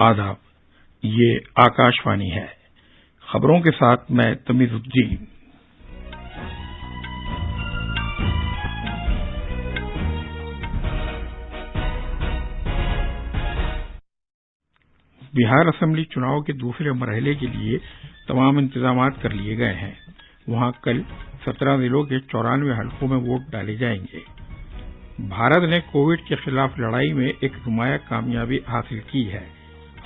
آداب، یہ آکاشوانی ہے۔ خبروں کے ساتھ میں تمیز الدین۔ بہار اسمبلی چناؤ کے دوسرے مرحلے کے لیے تمام انتظامات کر لیے گئے ہیں۔ وہاں کل 17 ضلعوں کے 94 حلقوں میں ووٹ ڈالے جائیں گے۔ بھارت نے کووڈ کے خلاف لڑائی میں ایک نمایاں کامیابی حاصل کی ہے۔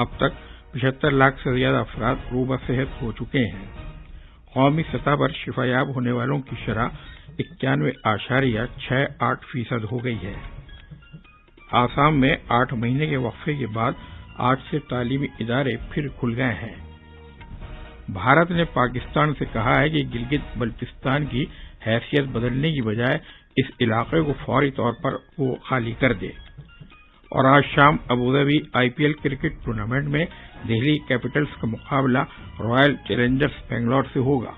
اب تک 75 لاکھ سے زیادہ افراد روبہ صحت ہو چکے ہیں۔ قومی سطح پر شفا یاب ہونے والوں کی شرح 91.68% ہو گئی ہے۔ آسام میں 8 مہینے کے وقفے کے بعد آج سے تعلیمی ادارے پھر کھل گئے ہیں۔ بھارت نے پاکستان سے کہا ہے کہ گلگت بلتستان کی حیثیت بدلنے کی بجائے اس علاقے کو فوری طور پر وہ خالی کر دے۔ اور آج شام ابوظہبی IPL کرکٹ ٹورنامنٹ میں دہلی کیپٹلز کا مقابلہ رائل چیلنجرز بنگلور سے ہوگا۔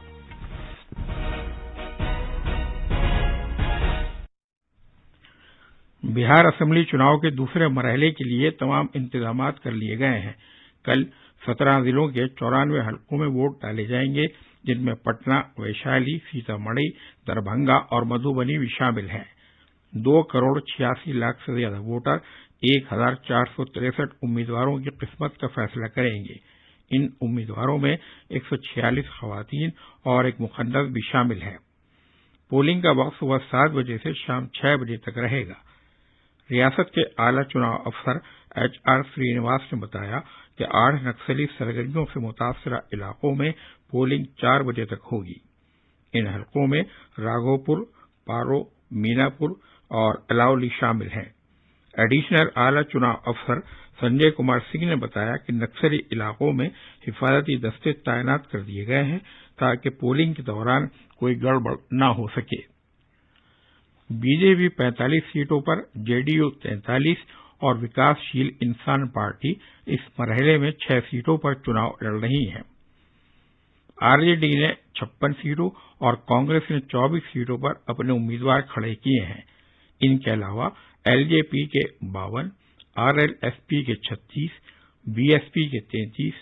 بہار اسمبلی چناؤ کے دوسرے مرحلے کے لیے تمام انتظامات کر لیے گئے ہیں۔ کل 17 ضلعوں کے 94 حلقوں میں ووٹ ڈالے جائیں گے، جن میں پٹنہ، ویشالی، سیتامڑھی، دربھنگا اور مدھوبنی بھی شامل ہیں۔ 2.86 کروڑ سے زیادہ ووٹر 1463 امیدواروں کی قسمت کا فیصلہ کریں گے۔ ان امیدواروں میں 146 خواتین اور ایک مخنث بھی شامل ہیں۔ پولنگ کا وقت صبح 7 بجے سے شام 6 بجے تک رہے گا۔ ریاست کے اعلیٰ چناؤ افسر HR سرینواس نے بتایا کہ 8 نکسلی سرگرمیوں سے متاثرہ علاقوں میں پولنگ 4 بجے تک ہوگی۔ ان حلقوں میں راگھوپور، پارو، میناپور اور الاولی شامل ہیں۔ ایڈیشنل اعلیٰ چناؤ افسر سنجے کمار سنگھ نے بتایا کہ نکسلی علاقوں میں حفاظتی دستے تعینات کر دیے گئے ہیں تاکہ پولنگ کے دوران کوئی گڑبڑ نہ ہو سکے۔ BJP 45 سیٹوں پر، JDU 43 اور وکاس شیل انسان پارٹی اس مرحلے میں 6 سیٹوں پر چناؤ لڑ رہی ہیں۔ RJD نے 56 سیٹوں اور کانگریس نے 24 سیٹوں پر اپنے امیدوار کھڑے کیے ہیں۔ ان کے علاوہ LJP کے 52، RLSP کے 36، BSP کے 33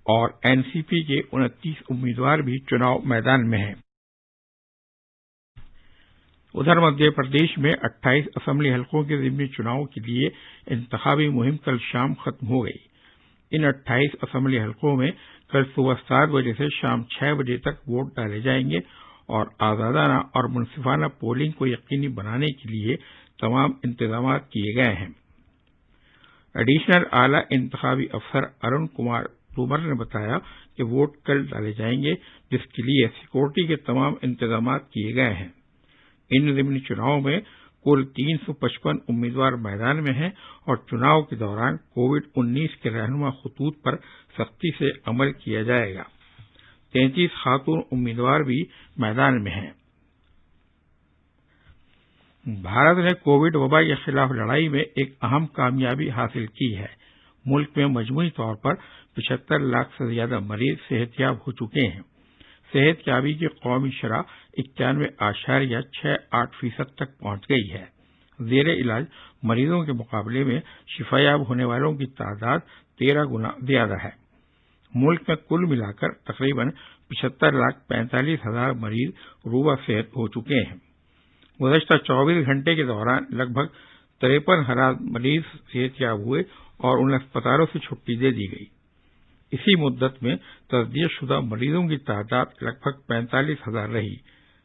اور NCP کے 29 امیدوار بھی چناؤ میدان میں ہیں۔ ادھر مدھیہ پردیش میں 28 اسمبلی حلقوں کے ضمنی چناؤ کے لیے انتخابی مہم کل شام ختم ہو گئی۔ ان 28 اسمبلی حلقوں میں کل صبح 7 بجے سے شام 6 بجے تک ووٹ ڈالے جائیں گے اور آزادانہ اور منصفانہ پولنگ کو یقینی بنانے کے لیے تمام انتظامات کیے گئے ہیں۔ ایڈیشنل اعلیٰ انتخابی افسر ارون کمار تومر نے بتایا کہ ووٹ کل ڈالے جائیں گے، جس کے لیے سیکورٹی کے تمام انتظامات کیے گئے ہیں۔ ان ضمنی چناؤں میں کل 355 امیدوار میدان میں ہیں اور چناؤ کے دوران کووڈ-19 کے رہنما خطوط پر سختی سے عمل کیا جائے گا۔ 33 خاتون امیدوار بھی میدان میں ہیں۔ بھارت نے کووڈ وبا کے خلاف لڑائی میں ایک اہم کامیابی حاصل کی ہے۔ ملک میں مجموعی طور پر 75 لاکھ سے زیادہ مریض صحت یاب ہو چکے ہیں۔ صحت یابی کی قومی شرح 91.68% تک پہنچ گئی ہے۔ زیر علاج مریضوں کے مقابلے میں شفا یاب ہونے والوں کی تعداد 13 گنا زیادہ ہے۔ ملک میں کل ملا کر تقریباً 75,45,000 مریض روبہ صحت ہو چکے ہیں۔ گزشتہ 24 گھنٹے کے دوران لگ بھگ 53,000 مریض صحت یاب ہوئے اور انہیں اسپتالوں سے چھٹی دے دی گئی۔ اسی مدت میں تصدیق شدہ مریضوں کی تعداد لگ بھگ 45,000 رہی۔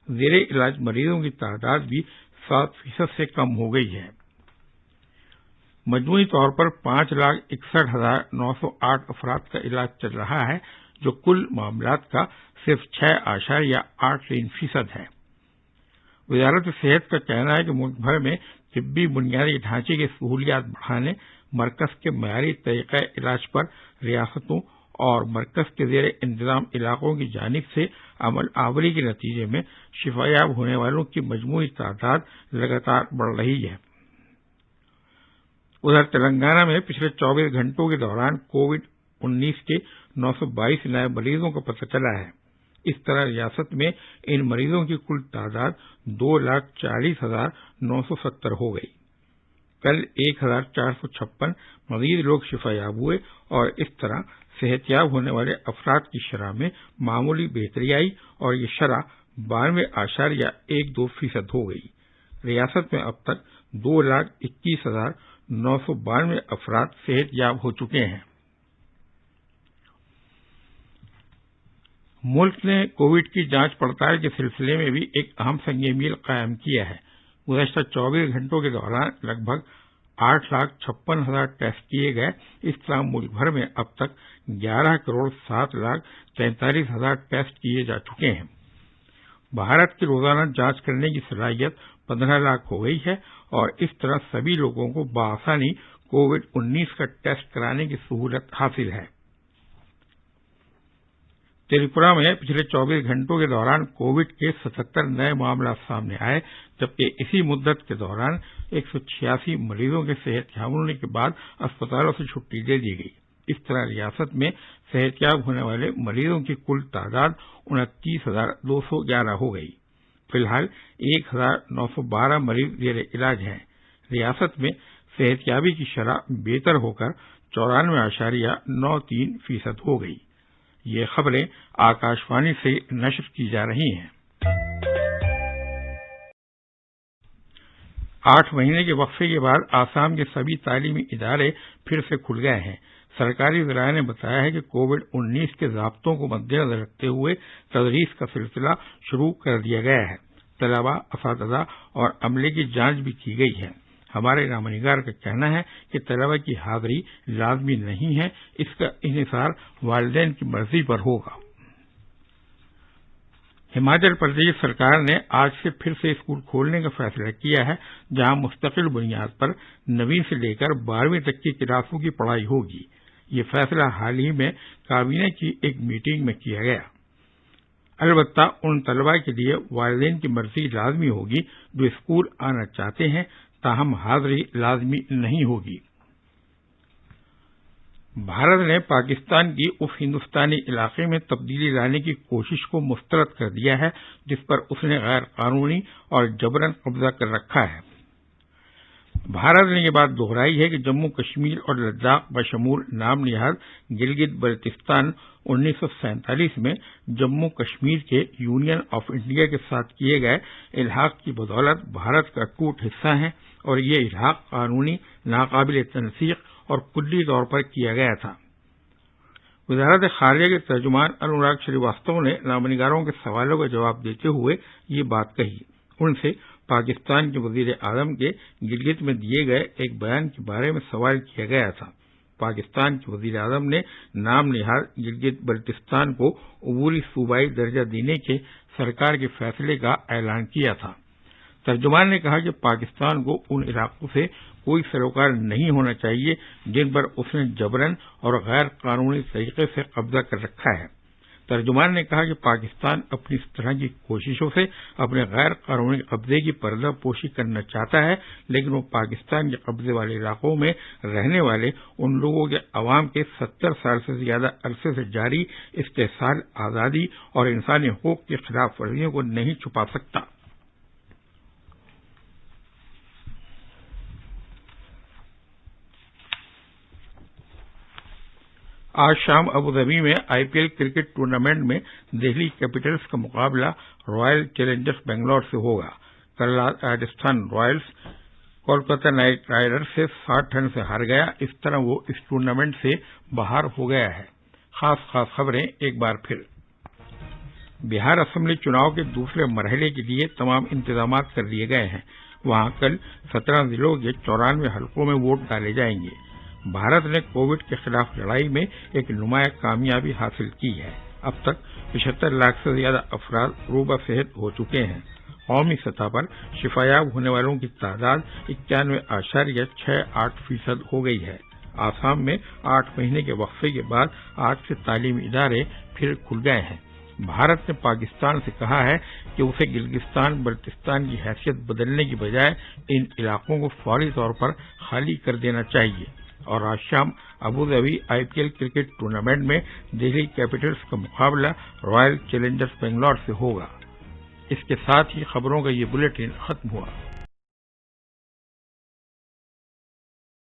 زیر علاج مریضوں کی تعداد بھی 7% سے کم ہو گئی ہے۔ مجموعی طور پر 5,61,908 افراد کا علاج چل رہا ہے، جو کل معاملات کا صرف 6.83% ہے۔ وزارت صحت کا کہنا ہے کہ ملک بھر میں طبی بنیادی ڈھانچے کی سہولیات بڑھانے، مرکز کے معیاری طریقہ علاج پر ریاستوں اور مرکز کے زیر انتظام علاقوں کی جانب سے عمل آوری کے نتیجے میں شفا یاب ہونے والوں کی مجموعی تعداد لگاتار بڑھ رہی ہے۔ ادھر تلنگانہ میں پچھلے 24 گھنٹوں کے دوران کووڈ-19 کے 922 نئے مریضوں کا پتہ چلا ہے۔ اس طرح ریاست میں ان مریضوں کی کل تعداد 2,40,970 ہو گئی۔ کل 1456 مزید لوگ شفا یاب ہوئے اور اس طرح صحت یاب ہونے والے افراد کی شرح میں معمولی بہتری آئی اور یہ شرح 92.12% ہو گئی۔ ریاست میں اب تک 2,21,992 افراد صحت یاب ہو چکے ہیں۔ ملک نے کووڈ کی جانچ پڑتال کے سلسلے میں بھی ایک اہم سنگ میل قائم کیا ہے۔ گزشتہ 24 گھنٹوں کے دوران لگ بھگ 8,56,000 ٹیسٹ کیے گئے۔ اس طرح ملک بھر میں اب تک 11,07,43,000 ٹیسٹ کیے جا چکے ہیں۔ بھارت کی روزانہ جانچ کرنے کی صلاحیت 15 لاکھ ہو گئی ہے اور اس طرح سبھی لوگوں کو بآسانی کووڈ-19 کا ٹیسٹ کرانے کی سہولت حاصل ہے۔ تریپورہ میں پچھلے 24 گھنٹوں کے دوران کووڈ کے 77 نئے معاملات سامنے آئے، جبکہ اسی مدت کے دوران 186 مریضوں کے صحت یاب ہونے کے بعد اسپتالوں سے چھٹی دے دی گئی۔ اس طرح ریاست میں صحت یاب ہونے والے مریضوں کی کل تعداد 29,211 ہو گئی۔ فی الحال 1,912 مریض زیر علاج ہیں۔ ریاست میں صحت یابی کی شرح بہتر ہو کر 94.93% ہو گئی۔ یہ خبریں آکاش وانی سے نشر کی جا رہی ہیں۔ 8 مہینے کے وقفے کے بعد آسام کے سبھی تعلیمی ادارے پھر سے کھل گئے ہیں۔ سرکاری ذرائع نے بتایا ہے کہ کووڈ-19 کے ضابطوں کو مد نظر رکھتے ہوئے تدریس کا سلسلہ شروع کر دیا گیا ہے۔ طلباء، اساتذہ اور عملے کی جانچ بھی کی گئی ہے۔ ہمارے نامہ نگار کا کہنا ہے کہ طلباء کی حاضری لازمی نہیں ہے، اس کا انحصار والدین کی مرضی پر ہوگا۔ ہماچل پردیش سرکار نے آج سے پھر سے اسکول کھولنے کا فیصلہ کیا ہے، جہاں مستقل بنیاد پر 9ویں سے لے کر 12ویں تک کی کلاسوں کی پڑھائی ہوگی۔ یہ فیصلہ حال ہی میں کابینہ کی ایک میٹنگ میں کیا گیا۔ البتہ ان طلباء کے لیے والدین کی مرضی لازمی ہوگی جو اسکول آنا چاہتے ہیں، تاہم حاضری لازمی نہیں ہوگی۔ بھارت نے پاکستان کی اس ہندوستانی علاقے میں تبدیلی لانے کی کوشش کو مسترد کر دیا ہے جس پر اس نے غیر قانونی اور جبراً قبضہ کر رکھا ہے۔ بھارت نے یہ بات دہرائی ہے کہ جموں کشمیر اور لداخ بشمول نام نہاد گلگت بلتستان 1947 میں جموں کشمیر کے یونین آف انڈیا کے ساتھ کیے گئے الحاق کی بدولت بھارت کا ٹوٹ حصہ ہیں اور یہ الحاق قانونی، ناقابل تنسیق اور کلی طور پر کیا گیا تھا۔ وزارت خارجہ کے ترجمان انوراگ شریواستو نے نامہ نگاروں کے سوالوں کا جواب دیتے ہوئے یہ بات کہی۔ ان سے پاکستان کے وزیر اعظم کے گلگت میں دیے گئے ایک بیان کے بارے میں سوال کیا گیا تھا۔ پاکستان کے وزیر اعظم نے نام نہاد گلگت بلتستان کو عبوری صوبائی درجہ دینے کے سرکار کے فیصلے کا اعلان کیا تھا۔ ترجمان نے کہا کہ پاکستان کو ان علاقوں سے کوئی سروکار نہیں ہونا چاہیے جن پر اس نے جبراً اور غیر قانونی طریقے سے قبضہ کر رکھا ہے۔ ترجمان نے کہا کہ پاکستان اپنی اس طرح کی کوششوں سے اپنے غیر قانونی قبضے کی پردہ پوشی کرنا چاہتا ہے، لیکن وہ پاکستان کے قبضے والے علاقوں میں رہنے والے ان لوگوں کے عوام کے 70 سال سے زیادہ عرصے سے جاری استحصال، آزادی اور انسانی حقوق کی خلاف ورزیوں کو نہیں چھپا سکتا۔ آج شام ابوظہبی میں IPL کرکٹ ٹورنامنٹ میں دہلی کیپٹلز کا مقابلہ رائل چیلنجرز بنگلور سے ہوگا۔ کل رات Rajasthan Ryles Kolkata night riders سے 60 رن سے ہار گیا، اس طرح وہ اس ٹورنامنٹ سے باہر ہو گیا ہے۔ خاص خبریں ایک بار پھر۔ بہار اسمبلی چناؤ کے دوسرے مرحلے کے لیے تمام انتظامات کر لیے گئے ہیں۔ وہاں کل 17 ضلعوں کے 94 حلقوں میں ووٹ ڈالے جائیں گے۔ بھارت نے کووڈ کے خلاف لڑائی میں ایک نمایاں کامیابی حاصل کی ہے۔ اب تک 75 لاکھ سے زیادہ افراد روبہ صحت ہو چکے ہیں۔ قومی سطح پر شفا یاب ہونے والوں کی تعداد 91.68% ہو گئی ہے۔ آسام میں 8 مہینے کے وقفے کے بعد آج سے تعلیمی ادارے پھر کھل گئے ہیں۔ بھارت نے پاکستان سے کہا ہے کہ اسے گلگستان بلتستان کی حیثیت بدلنے کی بجائے ان علاقوں کو فوری طور پر خالی کر دینا چاہیے۔ اور آج شام ابوظہبی IPL کرکٹ ٹورنامنٹ میں دہلی کیپٹلز کا مقابلہ رائل چیلنجرز بنگلور سے ہوگا۔ اس کے ساتھ ہی خبروں کا یہ بلیٹن ختم ہوا۔